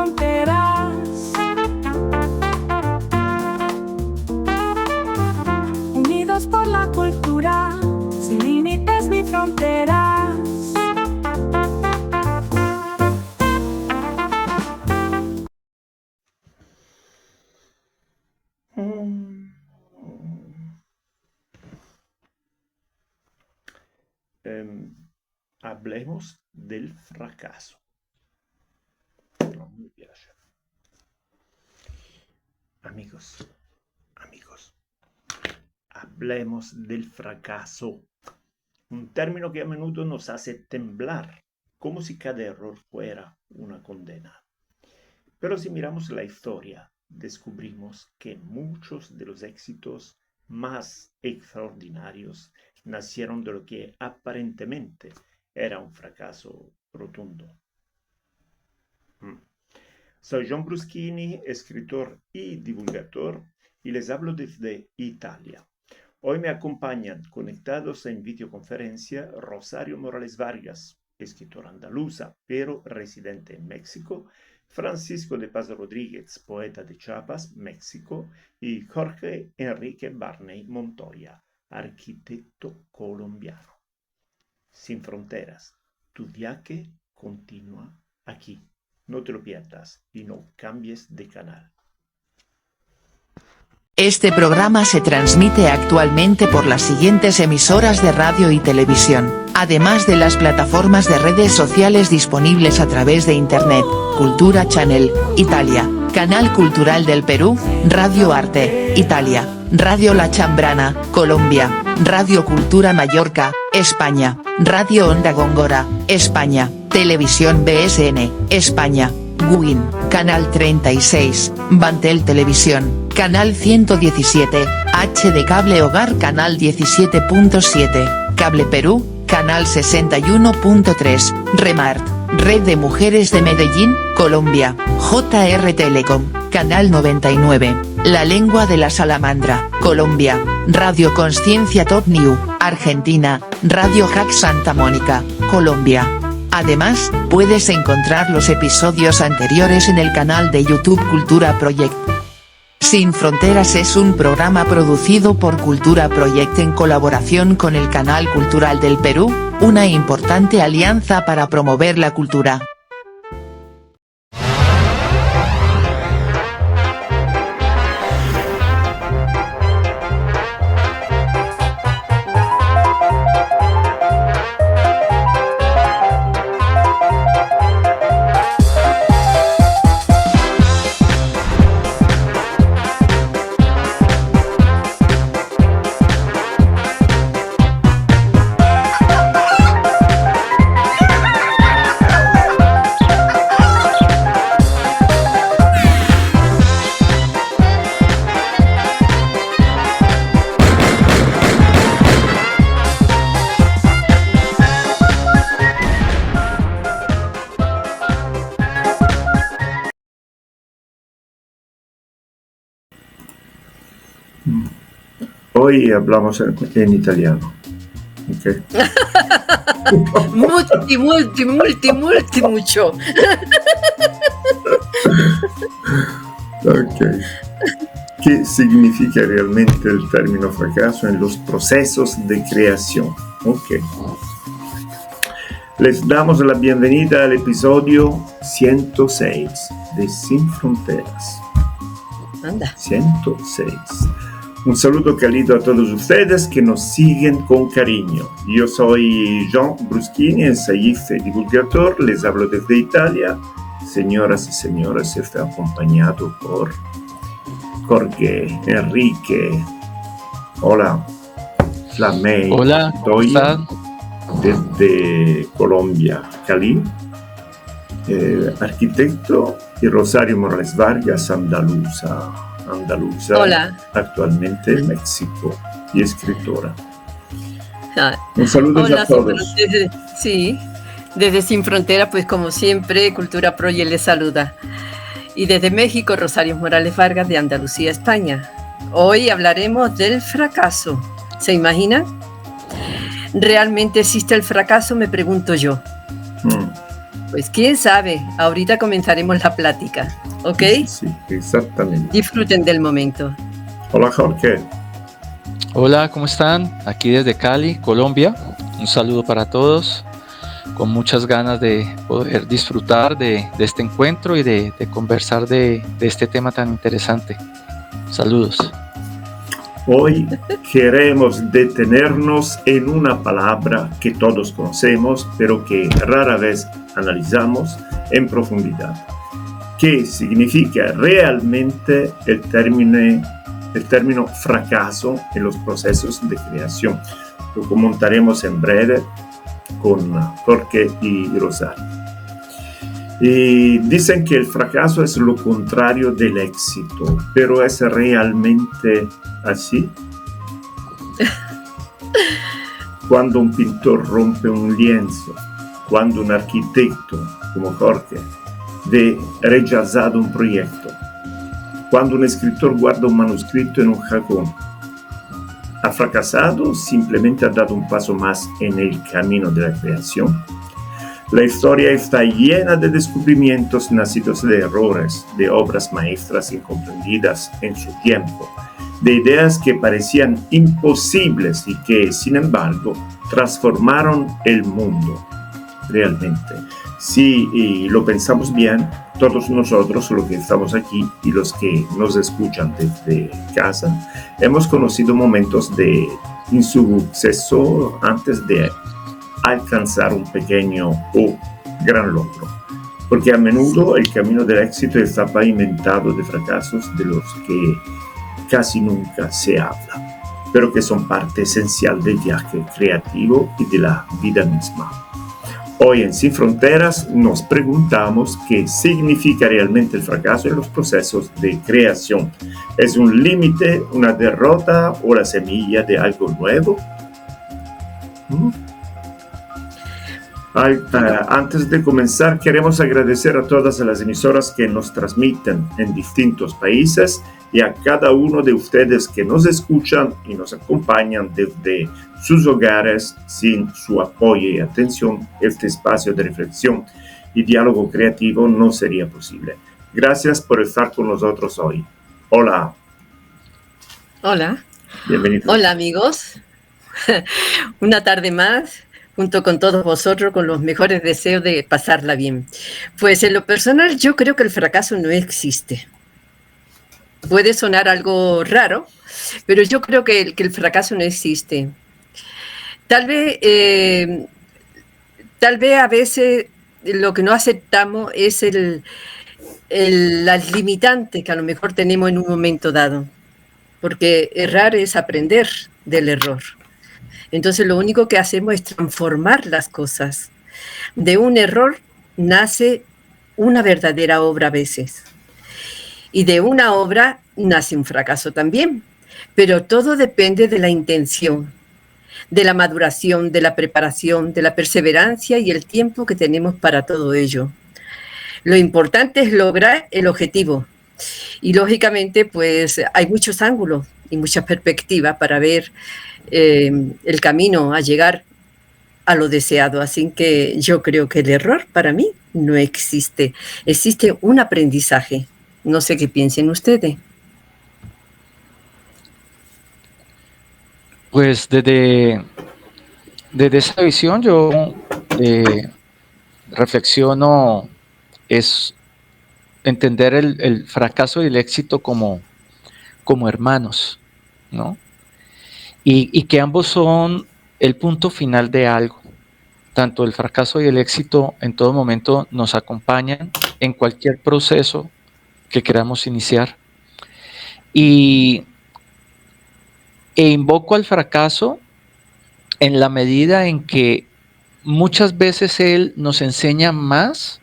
fronteras. Unidos por la cultura, sin límites ni fronteras. Hablemos del fracaso. No me piace. Amigos, hablemos del fracaso. Un término que a menudo nos hace temblar, como si cada error fuera una condena. Pero si miramos la historia, descubrimos que muchos de los éxitos más extraordinarios nacieron de lo que aparentemente era un fracaso rotundo. Soy John Bruschini, escritor y divulgador, y les hablo desde Italia. Hoy me acompañan conectados en videoconferencia Rosario Morales Vargas, escritora andaluza, pero residente en México, Francisco de Paz Rodríguez, poeta de Chiapas, México, y Jorge Enrique Barney Montoya, arquitecto colombiano. Sin fronteras, tu viaje continúa aquí. No te lo pierdas y no cambies de canal. Este programa se transmite actualmente por las siguientes emisoras de radio y televisión, además de las plataformas de redes sociales disponibles a través de Internet: Cultura Channel, Italia, Canal Cultural del Perú, Radio Arte, Italia, Radio La Chambrana, Colombia, Radio Cultura Mallorca, España, Radio Onda Góngora, España, Televisión BSN, España, Guin, Canal 36, Bantel Televisión, Canal 117, HD Cable Hogar Canal 17.7, Cable Perú, Canal 61.3, Remart, Red de Mujeres de Medellín, Colombia, JR Telecom, Canal 99, La Lengua de la Salamandra, Colombia, Radio Conciencia Top New, Argentina, Radio Hack Santa Mónica, Colombia. Además, puedes encontrar los episodios anteriores en el canal de YouTube Cultura Project. Sin Fronteras es un programa producido por Cultura Project en colaboración con el Canal Cultural del Perú, una importante alianza para promover la cultura. Hoy hablamos en italiano. Okay. Mucho. Ok. ¿Qué significa realmente el término fracaso en los procesos de creación? Ok. Les damos la bienvenida al episodio 106 de Sin Fronteras. Anda. 106. Un saludo cálido a todos ustedes que nos siguen con cariño. Yo soy John Bruschini, ensayista y divulgador. Les hablo desde Italia. Señoras y señores, estoy acompañado por Jorge Enrique. Hola. Flamey. Hola, ¿cómo están? Desde Colombia, Cali. Arquitecto, y Rosario Morales Vargas, andaluza, Hola. Actualmente en México, y escritora. Un saludo a todos. Desde Sin Frontera, pues como siempre, Cultura Project les saluda. Y desde México, Rosario Morales Vargas, de Andalucía, España. Hoy hablaremos del fracaso. ¿Se imaginan? ¿Realmente existe el fracaso? Me pregunto yo. Pues quién sabe, ahorita comenzaremos la plática, ¿ok? Sí, exactamente. Disfruten del momento. Hola, Jorge. Hola, ¿cómo están? Aquí desde Cali, Colombia. Un saludo para todos, con muchas ganas de poder disfrutar de este encuentro y de conversar de este tema tan interesante. Saludos. Hoy queremos detenernos en una palabra que todos conocemos, pero que rara vez analizamos en profundidad. ¿Qué significa realmente el término fracaso en los procesos de creación? Lo comentaremos en breve con Jorge y Rosario. Y dicen que el fracaso es lo contrario del éxito, pero ¿es realmente así? Cuando un pintor rompe un lienzo, cuando un arquitecto, como Jorge, ve rechazado un proyecto, cuando un escritor guarda un manuscrito en un cajón, ¿ha fracasado? ¿Simplemente ha dado un paso más en el camino de la creación? La historia está llena de descubrimientos nacidos de errores, de obras maestras incomprendidas en su tiempo, de ideas que parecían imposibles y que, sin embargo, transformaron el mundo. Realmente, si lo pensamos bien, todos nosotros, los que estamos aquí y los que nos escuchan desde casa, hemos conocido momentos de insuceso antes de alcanzar un pequeño o gran logro, porque a menudo el camino del éxito está pavimentado de fracasos de los que casi nunca se habla, pero que son parte esencial del viaje creativo y de la vida misma. Hoy en Sin Fronteras nos preguntamos qué significa realmente el fracaso en los procesos de creación. ¿Es un límite, una derrota o la semilla de algo nuevo? Antes de comenzar, queremos agradecer a todas las emisoras que nos transmiten en distintos países y a cada uno de ustedes que nos escuchan y nos acompañan desde sus hogares. Sin su apoyo y atención, este espacio de reflexión y diálogo creativo no sería posible. Gracias por estar con nosotros hoy. Hola. Hola. Bienvenidos. Hola, amigos. Una tarde más, junto con todos vosotros, con los mejores deseos de pasarla bien. Pues en lo personal, yo creo que el fracaso no existe. Puede sonar algo raro, pero yo creo que el fracaso no existe. Tal vez a veces lo que no aceptamos es las limitantes que a lo mejor tenemos en un momento dado, porque errar es aprender del error. Entonces lo único que hacemos es transformar las cosas. De un error nace una verdadera obra a veces. Y de una obra nace un fracaso también. Pero todo depende de la intención, de la maduración, de la preparación, de la perseverancia y el tiempo que tenemos para todo ello. Lo importante es lograr el objetivo. Y lógicamente, pues hay muchos ángulos y muchas perspectivas para ver el camino a llegar a lo deseado. Así que yo creo que el error para mí no existe. Existe un aprendizaje. No sé qué piensen ustedes. Pues desde esa visión yo reflexiono, es entender el fracaso y el éxito como hermanos, ¿no? Y que ambos son el punto final de algo. Tanto el fracaso y el éxito en todo momento nos acompañan en cualquier proceso que queramos iniciar. E invoco al fracaso en la medida en que muchas veces él nos enseña más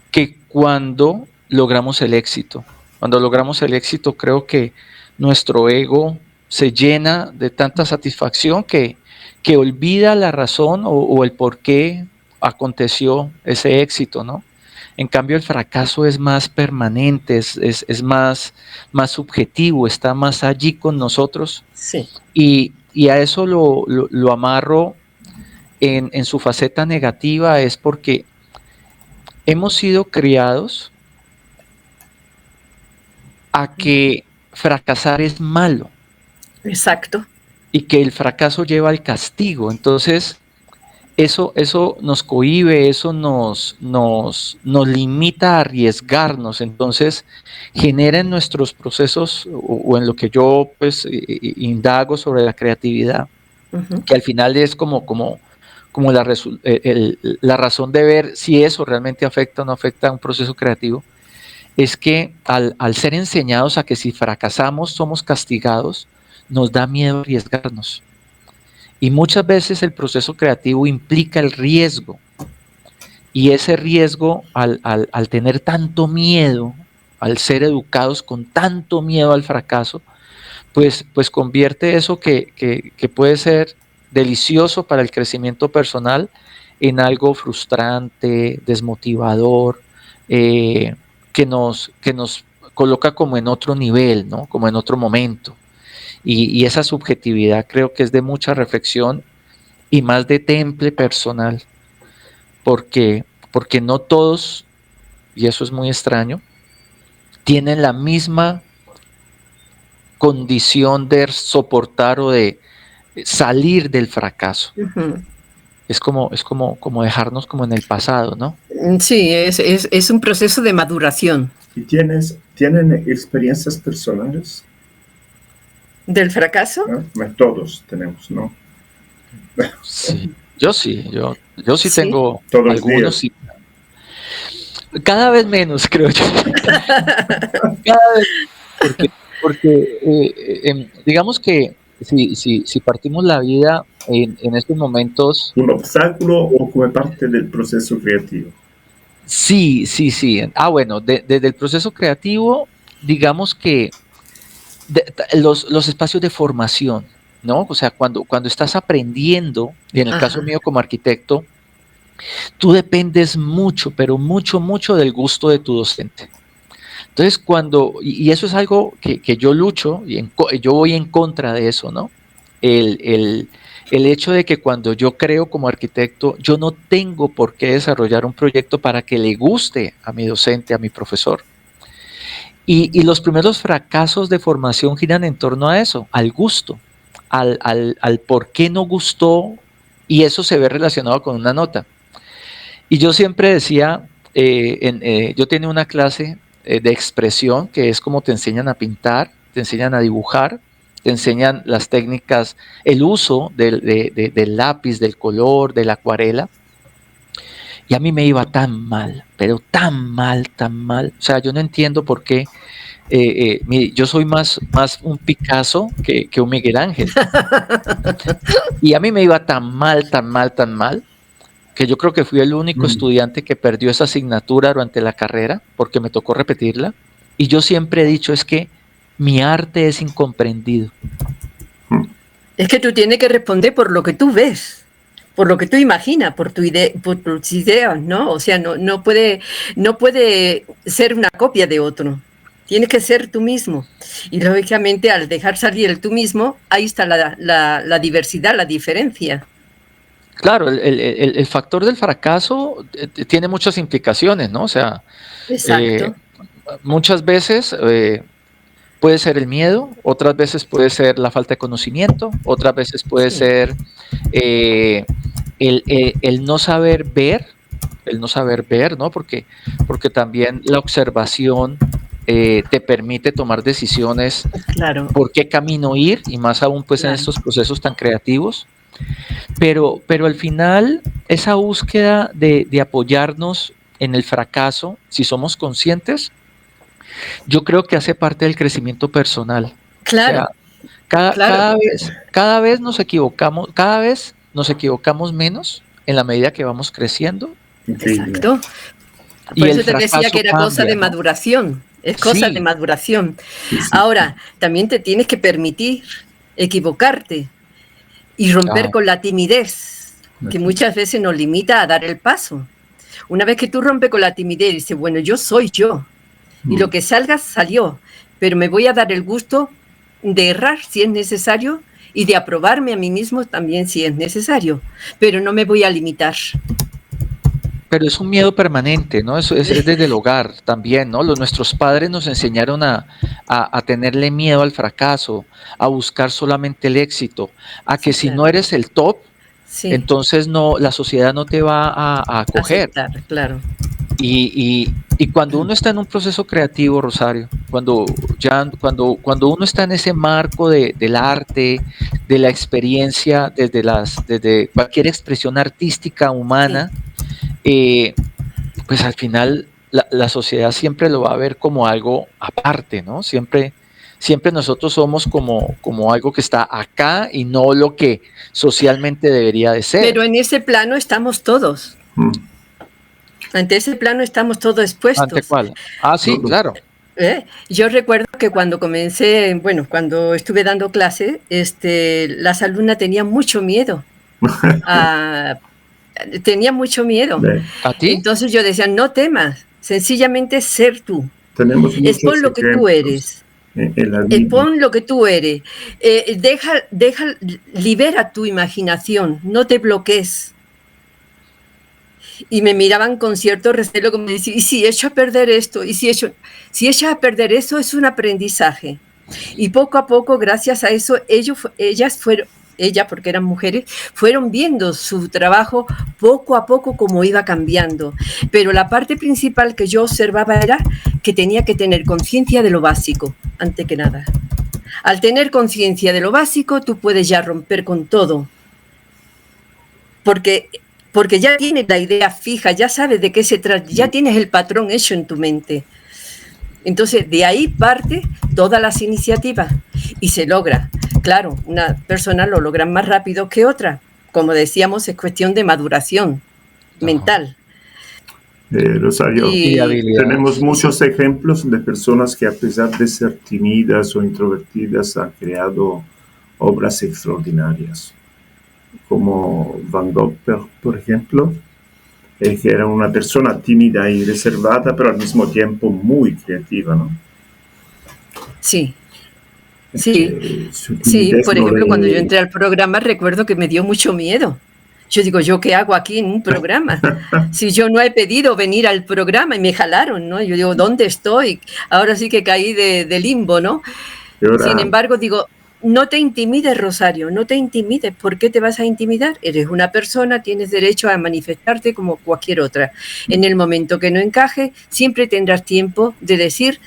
que cuando logramos el éxito. Cuando logramos el éxito, creo que nuestro ego se llena de tanta satisfacción que olvida la razón o el por qué aconteció ese éxito, ¿no? En cambio, el fracaso es más permanente, es más subjetivo, está más allí con nosotros. Sí. Y a eso lo amarro en su faceta negativa, es porque hemos sido criados a que fracasar es malo Exacto. y que el fracaso lleva al castigo. Entonces, eso nos cohíbe, eso nos limita a arriesgarnos. Entonces, genera en nuestros procesos o en lo que yo pues indago sobre la creatividad, Ujú. que al final es como la razón de ver si eso realmente afecta o no afecta a un proceso creativo, es que al ser enseñados a que si fracasamos somos castigados, nos da miedo arriesgarnos. Y muchas veces el proceso creativo implica el riesgo. Y ese riesgo, al tener tanto miedo, al ser educados con tanto miedo al fracaso, pues convierte eso que puede ser delicioso para el crecimiento personal en algo frustrante, desmotivador, que nos coloca como en otro nivel, ¿no? Como en otro momento. Y esa subjetividad creo que es de mucha reflexión y más de temple personal, porque no todos, y eso es muy extraño, tienen la misma condición de soportar o de salir del fracaso. Ujú. Es como dejarnos como en el pasado, ¿no? Sí, es un proceso de maduración. ¿Y tienen experiencias personales? ¿Del fracaso? ¿No? Todos tenemos, ¿no? Sí, yo sí Sí. tengo Todos los algunos, días. sí. Cada vez menos, creo yo. Cada vez, porque digamos que si partimos la vida en estos momentos. ¿Un obstáculo o como parte del proceso creativo? Sí. Bueno, desde el proceso creativo, digamos que los espacios de formación, ¿no? O sea, cuando estás aprendiendo, y en el caso Ajá. mío como arquitecto, tú dependes mucho, pero mucho del gusto de tu docente. Entonces, y eso es algo que yo lucho, y yo voy en contra de eso, ¿no? El hecho de que cuando yo creo como arquitecto, yo no tengo por qué desarrollar un proyecto para que le guste a mi docente, a mi profesor. Y los primeros fracasos de formación giran en torno a eso, al gusto, al por qué no gustó, y eso se ve relacionado con una nota. Y yo siempre decía, yo tenía una clase de expresión, que es como te enseñan a pintar, te enseñan a dibujar, te enseñan las técnicas, el uso del lápiz, del color, de la acuarela. Y a mí me iba tan mal, pero tan mal. O sea, yo no entiendo por qué. Yo soy más un Picasso que un Miguel Ángel. Y a mí me iba tan mal, que yo creo que fui el único estudiante que perdió esa asignatura durante la carrera, porque me tocó repetirla. Y yo siempre he dicho, es que mi arte es incomprendido. Es que tú tienes que responder por lo que tú ves, por lo que tú imaginas, por tus ideas, ¿no? O sea, no puede ser una copia de otro. Tienes que ser tú mismo. Y lógicamente, al dejar salir el tú mismo, ahí está la diversidad, la diferencia. Claro, el factor del fracaso tiene muchas implicaciones, ¿no? O sea, Exacto. Muchas veces puede ser el miedo, otras veces puede ser la falta de conocimiento, otras veces puede ser el no saber ver, ¿no? Porque también la observación te permite tomar decisiones, claro, por qué camino ir, y más aún pues claro, en estos procesos tan creativos. Pero al final, esa búsqueda de apoyarnos en el fracaso, si somos conscientes, yo creo que hace parte del crecimiento personal. claro. O sea, Claro. cada vez nos equivocamos menos en la medida que vamos creciendo. Increíble. Exacto. Y Por el eso te decía fracaso que era cosa cambia, de ¿no? maduración. Es cosa Sí. de maduración. Sí, sí. Ahora, también te tienes que permitir equivocarte y romper Ah. con la timidez, que muchas veces nos limita a dar el paso. Una vez que tú rompes con la timidez y dices, bueno, yo soy yo, y lo que salga, salió, pero me voy a dar el gusto de errar si es necesario y de aprobarme a mí mismo también si es necesario, pero no me voy a limitar. Pero es un miedo permanente, ¿no? Eso es desde el hogar también, ¿no? Nuestros padres nos enseñaron a tenerle miedo al fracaso, a buscar solamente el éxito, a que Sí, si no claro. eres el top, Sí, entonces no, la sociedad no te va a acoger. aceptar, claro. Y cuando uno está en un proceso creativo, Rosario, cuando uno está en ese marco del arte, de la experiencia, desde cualquier expresión artística humana, pues al final la sociedad siempre lo va a ver como algo aparte, ¿no? Siempre nosotros somos como algo que está acá y no lo que socialmente debería de ser. Pero en ese plano estamos todos. Ante ese plano estamos todos expuestos. ¿Ante cuál? Ah, sí, claro. Yo recuerdo que cuando comencé, bueno, cuando estuve dando clase, las alumnas tenían mucho miedo. Tenían mucho miedo. ¿A ti? Entonces yo decía, no temas, sencillamente ser tú. Tenemos muchos Expon lo que tú eres. Expon lo que tú eres. Libera tu imaginación, no te bloquees. Y me miraban con cierto recelo, como decir, ¿y si echo a perder esto? ¿Y si echas a perder eso? Es un aprendizaje. Y poco a poco, gracias a eso, ellas, porque eran mujeres, fueron viendo su trabajo poco a poco como iba cambiando. Pero la parte principal que yo observaba era que tenía que tener conciencia de lo básico, antes que nada. Al tener conciencia de lo básico, tú puedes ya romper con todo. Porque ya tienes la idea fija, ya sabes de qué se trata, ya tienes el patrón hecho en tu mente. Entonces, de ahí parte todas las iniciativas y se logra. Claro, una persona lo logra más rápido que otra. Como decíamos, es cuestión de maduración mental. Rosario, y tenemos muchos ejemplos de personas que a pesar de ser tímidas o introvertidas han creado obras extraordinarias, como Van Gogh, por ejemplo, que era una persona tímida y reservada, pero al mismo tiempo muy creativa, ¿no? Sí. Sí, por ejemplo, cuando yo entré al programa recuerdo que me dio mucho miedo. Yo digo, ¿yo qué hago aquí en un programa? Si yo no he pedido venir al programa y me jalaron, ¿no? Yo digo, ¿dónde estoy? Ahora sí que caí de limbo, ¿no? Sin embargo, digo, no te intimides, Rosario, no te intimides. ¿Por qué te vas a intimidar? Eres una persona, tienes derecho a manifestarte como cualquier otra. En el momento que no encaje, siempre tendrás tiempo de decir,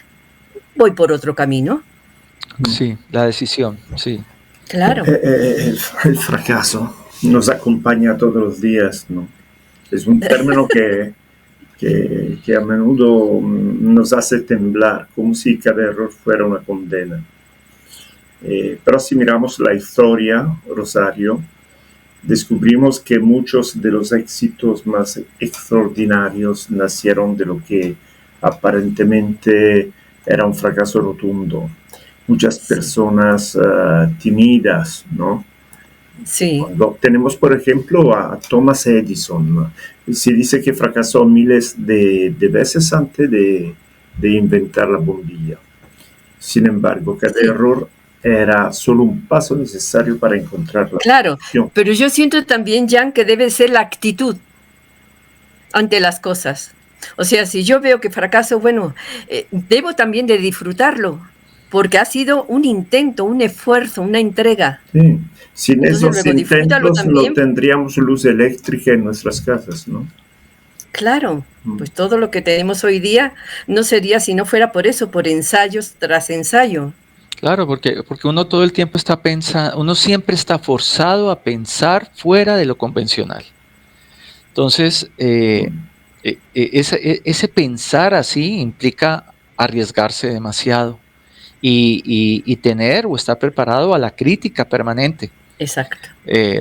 voy por otro camino. Sí, la decisión, sí. Claro. El fracaso nos acompaña todos los días, ¿no? Es un término que a menudo nos hace temblar, como si cada error fuera una condena. Pero si miramos la historia, Rosario, descubrimos que muchos de los éxitos más extraordinarios nacieron de lo que aparentemente era un fracaso rotundo. Muchas personas tímidas, ¿no? Sí. Cuando tenemos, por ejemplo, a Thomas Edison, ¿no? Se dice que fracasó miles de veces antes de inventar la bombilla. Sin embargo, cada error era solo un paso necesario para encontrar la solución. Pero yo siento también, Jan, que debe ser la actitud ante las cosas. O sea, si yo veo que fracaso, bueno, debo también de disfrutarlo, porque ha sido un intento, un esfuerzo, una entrega. Sí. Sin esos intentos no tendríamos luz eléctrica en nuestras casas, ¿no? Claro, pues todo lo que tenemos hoy día no sería si no fuera por eso, por ensayos tras ensayo. Claro, porque uno todo el tiempo está pensando, uno siempre está forzado a pensar fuera de lo convencional. Entonces, ese pensar así implica arriesgarse demasiado y tener o estar preparado a la crítica permanente. Exacto.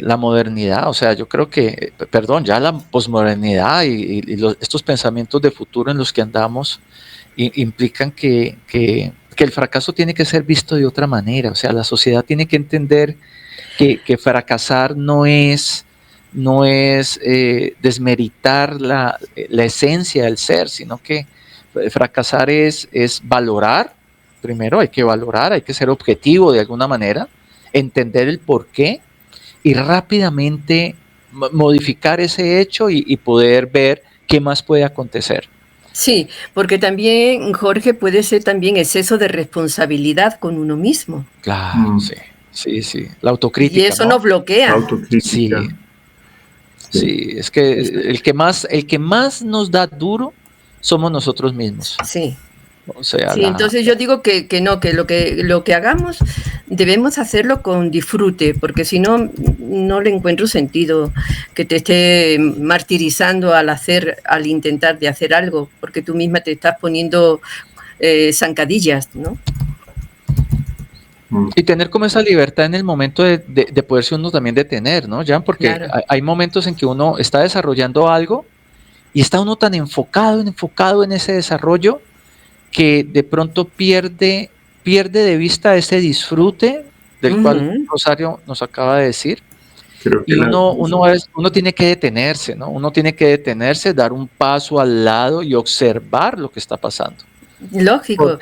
La modernidad, o sea, yo creo que, ya la posmodernidad y estos pensamientos de futuro en los que andamos implican que el fracaso tiene que ser visto de otra manera. O sea, la sociedad tiene que entender que fracasar no es desmeritar la esencia del ser, sino que fracasar es valorar. Primero hay que valorar, hay que ser objetivo de alguna manera, entender el porqué y rápidamente modificar ese hecho y poder ver ¿qué más puede acontecer? Sí, porque también, Jorge, puede ser también exceso de responsabilidad con uno mismo. Claro, sí, sí, sí. La Y autocrítica, eso ¿no? nos bloquea. Autocrítica. Sí, sí, es que el que más nos da duro somos nosotros mismos. Sí. O sea, Sí, entonces yo digo que no, que lo que hagamos debemos hacerlo con disfrute, porque si no, no le encuentro sentido que te esté martirizando al intentar de hacer algo, porque tú misma te estás poniendo zancadillas, ¿no? y tener como esa libertad en el momento de poderse uno también detener, ¿no, Jan? Porque Claro. hay momentos en que uno está desarrollando algo y está uno tan enfocado en ese desarrollo que de pronto pierde de vista ese disfrute del cual Rosario nos acaba de decir. Creo que Y uno tiene que detenerse, ¿no? Uno tiene que detenerse, dar un paso al lado y observar lo que está pasando. Lógico.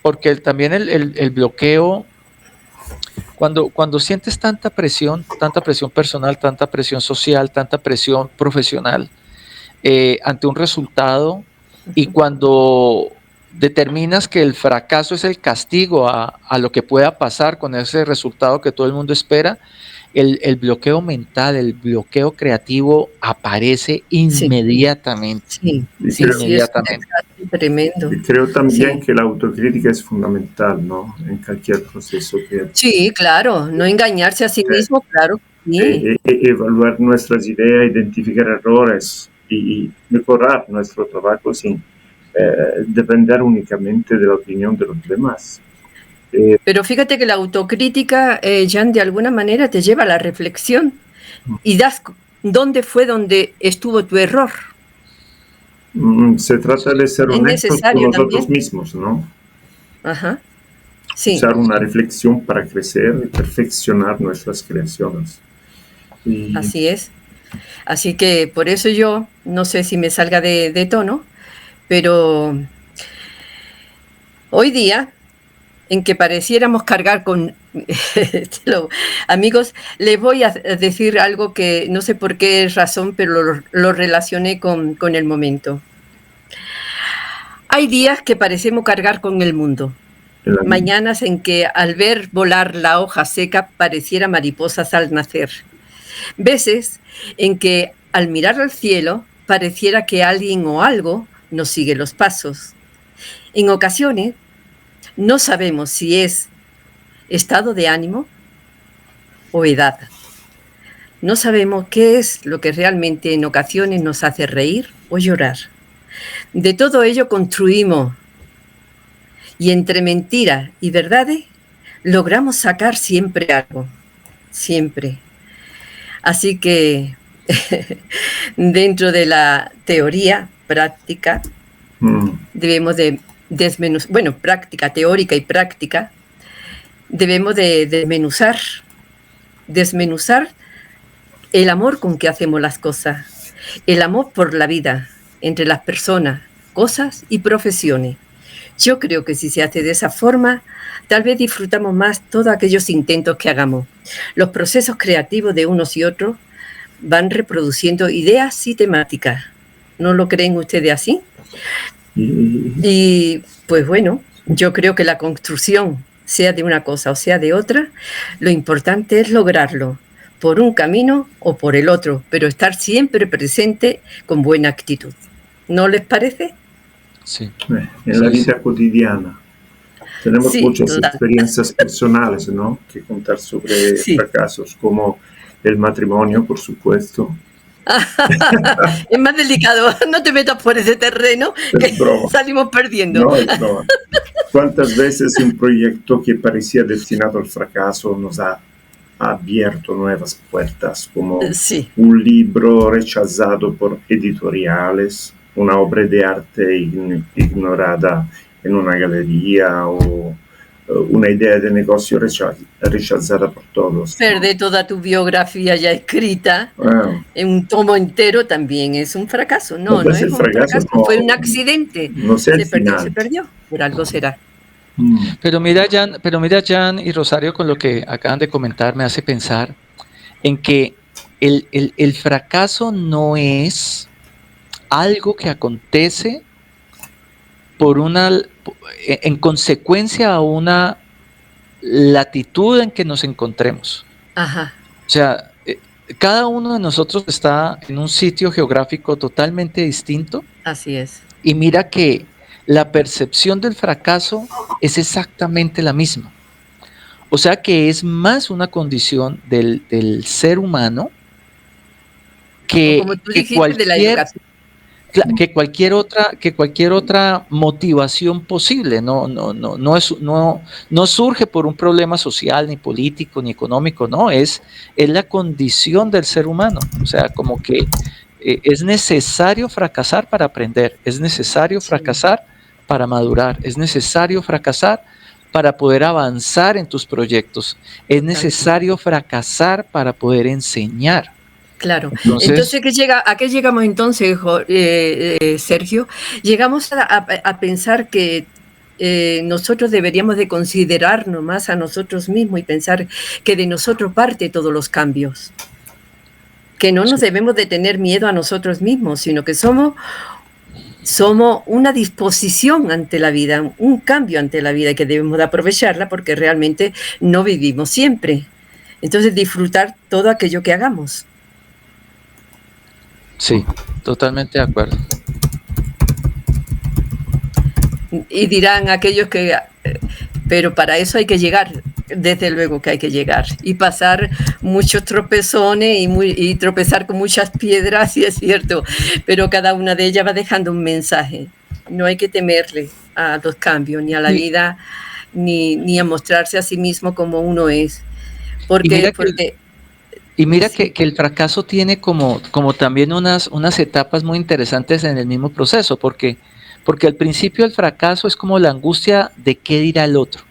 Porque también el bloqueo, cuando sientes tanta presión personal, tanta presión social, tanta presión profesional, ante un resultado, y cuando determinas que el fracaso es el castigo a lo que pueda pasar con ese resultado que todo el mundo espera, el bloqueo mental, el bloqueo creativo aparece inmediatamente. Sí, Y inmediatamente. es tremendo. Y creo también que la autocrítica es fundamental, ¿no? En cualquier proceso que... Sí, claro, no engañarse a sí mismo, claro. Sí. Evaluar nuestras ideas, identificar errores y mejorar nuestro trabajo sin depender únicamente de la opinión de los demás. Pero fíjate que la autocrítica, Jan, de alguna manera te lleva a la reflexión y das dónde estuvo tu error. Se trata de ser honestos con nosotros mismos, ¿no? Ajá. Sí. Usar una reflexión para crecer y perfeccionar nuestras creaciones. Así es. Así que por eso yo, no sé si me salga de tono, pero hoy día, en que pareciéramos cargar con... Amigos, les voy a decir algo que no sé por qué razón, pero lo relacioné con el momento. Hay días que parecemos cargar con el mundo. Mañanas en que al ver volar la hoja seca pareciera mariposas al nacer. Veces en que al mirar al cielo pareciera que alguien o algo nos sigue los pasos. En ocasiones no sabemos si es estado de ánimo o edad. No sabemos qué es lo que realmente en ocasiones nos hace reír o llorar. De todo ello construimos y entre mentiras y verdades logramos sacar siempre algo, siempre. Así que dentro de la teoría práctica debemos de desmenuzar, bueno, práctica teórica y práctica, debemos de desmenuzar el amor con que hacemos las cosas, el amor por la vida, entre las personas, cosas y profesiones. Yo creo que si se hace de esa forma, tal vez disfrutamos más todos aquellos intentos que hagamos. Los procesos creativos de unos y otros van reproduciendo ideas y temáticas. ¿No lo creen ustedes así? Y pues bueno, yo creo que la construcción, sea de una cosa o sea de otra, lo importante es lograrlo, por un camino o por el otro, pero estar siempre presente con buena actitud. ¿No les parece? Sí. En la vida cotidiana tenemos muchas experiencias personales, ¿no? Que contar sobre fracasos, como el matrimonio, por supuesto. Es más delicado, no te metas por ese terreno que salimos perdiendo. No, es broma. ¿Cuántas veces un proyecto que parecía destinado al fracaso nos ha abierto nuevas puertas, como un libro rechazado por editoriales, una obra de arte ignorada en una galería o una idea de negocio rechazada por todos? Perder toda tu biografía ya escrita en un tomo entero también es un fracaso. No es un fracaso, fue un accidente. No sé, se perdió, por algo será. Pero mira, Jan y Rosario, con lo que acaban de comentar, me hace pensar en que el fracaso no es algo que acontece en consecuencia a una latitud en que nos encontremos. Ajá. O sea, cada uno de nosotros está en un sitio geográfico totalmente distinto. Así es. Y mira que la percepción del fracaso es exactamente la misma. O sea que es más una condición del ser humano que, Como tú que dijiste, de la educación. que cualquier otra motivación posible. No surge por un problema social, ni político, ni económico, no, es la condición del ser humano. O sea, como que es necesario fracasar para aprender, es necesario fracasar para madurar, es necesario fracasar para poder avanzar en tus proyectos, es necesario fracasar para poder enseñar. Claro. Entonces ¿a qué llegamos entonces, Sergio? Llegamos a pensar que nosotros deberíamos de considerarnos más a nosotros mismos y pensar que de nosotros parte todos los cambios. Que no nos debemos de tener miedo a nosotros mismos, sino que somos una disposición ante la vida, un cambio ante la vida, que debemos de aprovecharla porque realmente no vivimos siempre. Entonces disfrutar todo aquello que hagamos. Sí, totalmente de acuerdo. Y dirán aquellos que, pero para eso hay que llegar, desde luego que hay que llegar, y pasar muchos tropezones y tropezar con muchas piedras, sí es cierto, pero cada una de ellas va dejando un mensaje. No hay que temerle a los cambios, ni a la vida, ni a mostrarse a sí mismo como uno es. Y mira que el fracaso tiene como también unas etapas muy interesantes en el mismo proceso, porque al principio el fracaso es como la angustia de qué dirá el otro.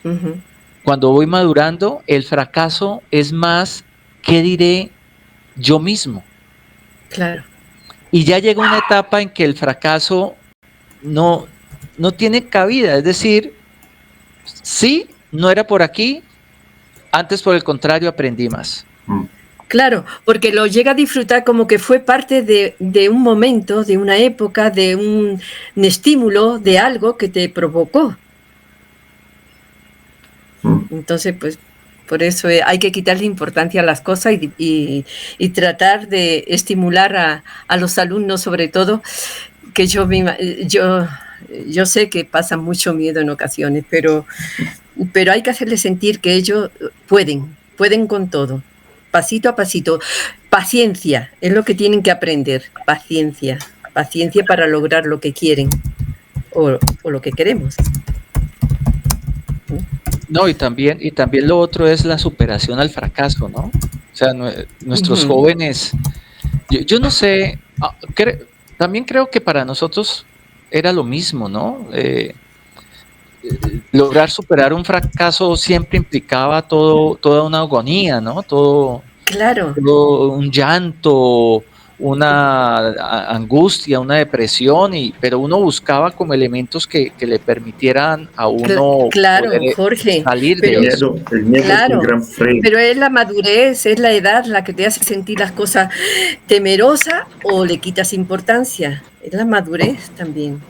Uh-huh. Cuando voy madurando, el fracaso es más qué diré yo mismo. Claro. Y ya llega una etapa en que el fracaso no tiene cabida, es decir, sí, no era por aquí, antes por el contrario aprendí más. Claro, porque lo llega a disfrutar como que fue parte de un momento, de una época, de un estímulo, de algo que te provocó. Entonces, pues, por eso hay que quitarle importancia a las cosas y tratar de estimular a los alumnos, sobre todo, que yo sé que pasan mucho miedo en ocasiones, pero hay que hacerles sentir que ellos pueden con todo, pasito a pasito. Paciencia es lo que tienen que aprender, paciencia para lograr lo que quieren o lo que queremos. No, y también lo otro es la superación al fracaso, ¿no? O sea, nuestros jóvenes, yo no sé, también creo que para nosotros era lo mismo, ¿no? Lograr superar un fracaso siempre implicaba toda una agonía, ¿no? Todo un llanto, una angustia, una depresión, pero uno buscaba como elementos que le permitieran a uno Jorge, salir de eso. El miedo es un gran freno. Pero es la madurez, es la edad la que te hace sentir las cosas temerosa o le quitas importancia. Es la madurez también.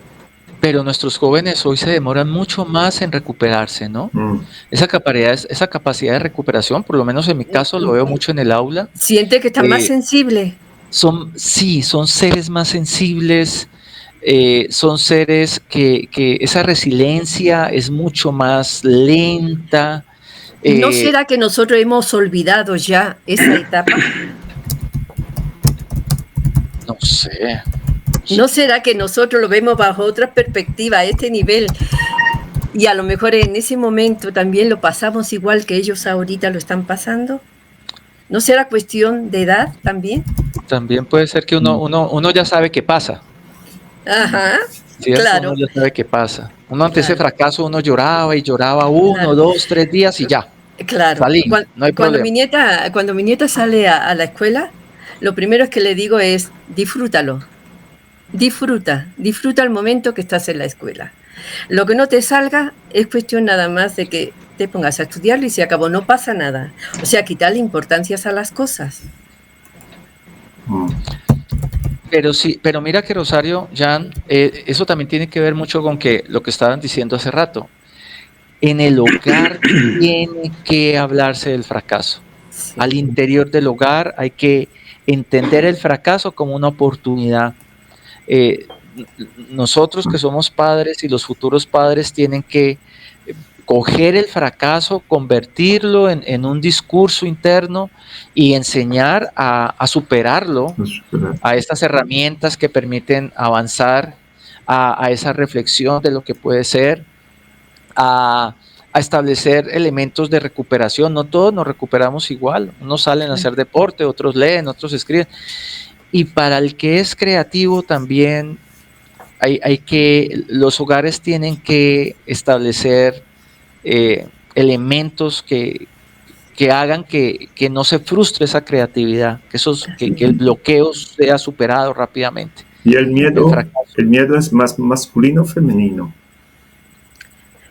Pero nuestros jóvenes hoy se demoran mucho más en recuperarse, ¿no? Esa capacidad de recuperación, por lo menos en mi caso, lo veo mucho en el aula. Siente que están más sensibles. Son seres más sensibles, son seres que esa resiliencia es mucho más lenta. ¿No será que nosotros hemos olvidado ya esa etapa? No sé. ¿No será que nosotros lo vemos bajo otra perspectiva, a este nivel? Y a lo mejor en ese momento también lo pasamos igual que ellos ahorita lo están pasando. ¿No será cuestión de edad también? También puede ser que uno ya sabe qué pasa. Ajá, ¿cierto? Uno ya sabe qué pasa. Uno ante ese fracaso uno lloraba y lloraba 1, 2, 3 días y ya. Claro. Salí, no hay cuando problema. Cuando mi nieta sale a la escuela, lo primero que le digo es disfrútalo. Disfruta el momento que estás en la escuela. Lo que no te salga es cuestión nada más de que te pongas a estudiarlo y se acabó, no pasa nada. O sea, quitarle importancias a las cosas. Pero sí, pero mira que Rosario, Jan, eso también tiene que ver mucho con que lo que estaban diciendo hace rato. En el hogar tiene que hablarse del fracaso. Sí. Al interior del hogar hay que entender el fracaso como una oportunidad. Nosotros que somos padres y los futuros padres tienen que coger el fracaso, convertirlo en un discurso interno y enseñar a superarlo, a estas herramientas que permiten avanzar, a esa reflexión de lo que puede ser, a establecer elementos de recuperación. No todos nos recuperamos igual, unos salen a hacer deporte, otros leen, otros escriben. Y para el que es creativo también los hogares tienen que establecer elementos que hagan que no se frustre esa creatividad, que el bloqueo sea superado rápidamente. ¿Y el miedo es más masculino o femenino?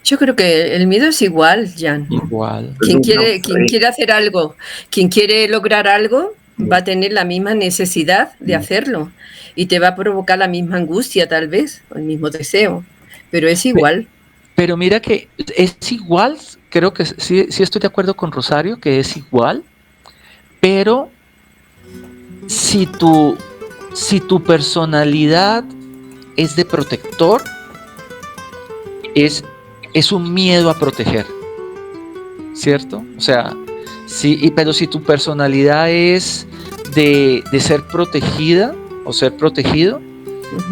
Yo creo que el miedo es igual, Jan. Igual. Quien quiere hacer algo, quien quiere lograr algo, va a tener la misma necesidad de hacerlo y te va a provocar la misma angustia tal vez, o el mismo deseo, pero es igual. Pero mira que es igual, creo que sí estoy de acuerdo con Rosario, que es igual, pero si tu personalidad es de protector, es un miedo a proteger, ¿cierto? O sea, pero si tu personalidad es de ser protegida o ser protegido,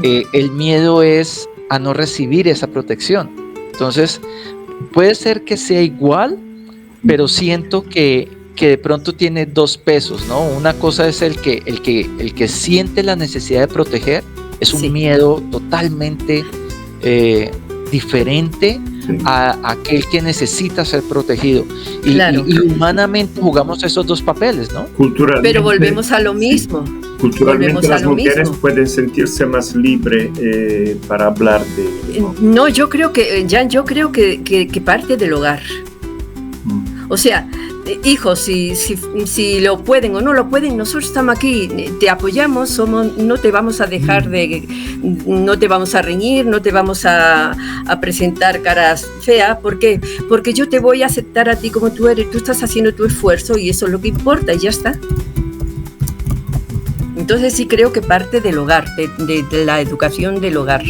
el miedo es a no recibir esa protección. Entonces, puede ser que sea igual, pero siento que de pronto tiene dos pesos, ¿no? Una cosa es el que siente la necesidad de proteger, es un miedo totalmente diferente a aquel que necesita ser protegido. Y humanamente jugamos esos dos papeles, ¿no? Pero volvemos a lo mismo. Culturalmente las mujeres pueden sentirse más libres para hablar de... No, yo creo que, Jan, que parte del hogar. O sea, hijos, si lo pueden o no lo pueden, nosotros estamos aquí, te apoyamos, no te vamos a dejar no te vamos a reñir, no te vamos a presentar caras feas. ¿Por qué? Porque yo te voy a aceptar a ti como tú eres, tú estás haciendo tu esfuerzo y eso es lo que importa y ya está. Entonces sí creo que parte del hogar, de la educación del hogar,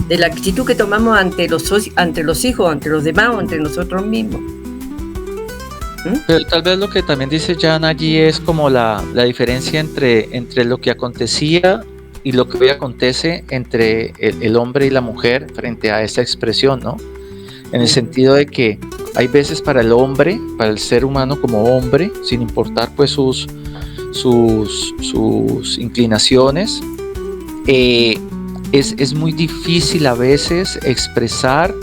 de la actitud que tomamos ante los hijos, ante los demás o ante nosotros mismos. Pero tal vez lo que también dice Jan allí es como la diferencia entre lo que acontecía y lo que hoy acontece entre el hombre y la mujer frente a esa expresión, ¿no? En el sentido de que hay veces para el hombre, para el ser humano como hombre, sin importar pues sus inclinaciones, es muy difícil a veces expresarse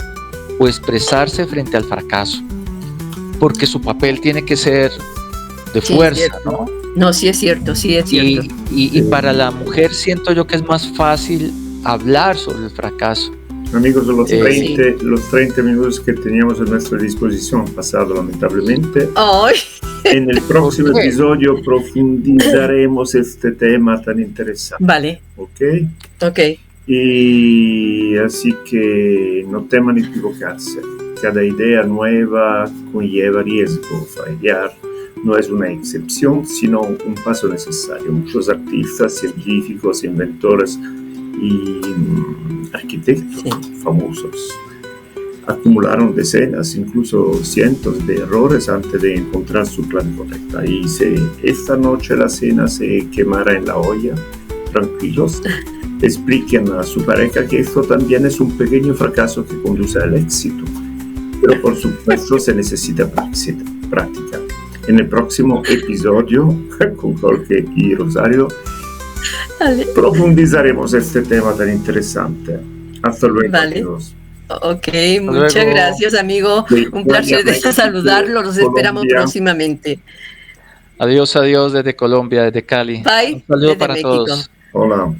frente al fracaso, porque su papel tiene que ser de fuerza, ¿no? No, sí es cierto. Y para la mujer siento yo que es más fácil hablar sobre el fracaso. Amigos, los 30 minutos que teníamos a nuestra disposición han pasado lamentablemente. ¡Ay! En el próximo episodio profundizaremos este tema tan interesante. Vale. ¿Ok? Y así que no teman equivocarse. Cada idea nueva conlleva riesgo. Fallar no es una excepción, sino un paso necesario. Muchos artistas, científicos, inventores y arquitectos famosos acumularon decenas, incluso cientos de errores antes de encontrar su plan correcto. Y si esta noche la cena se quemara en la olla, tranquilos, expliquen a su pareja que esto también es un pequeño fracaso que conduce al éxito. Pero por supuesto se necesita práctica. En el próximo episodio, con Jorge y Rosario, profundizaremos este tema tan interesante. Hasta luego. Vale. Ok, muchas gracias, amigo. Un placer de saludarlo. Los esperamos próximamente. Adiós desde Colombia, desde Cali. Bye. Un saludo desde para México. todos. Hola.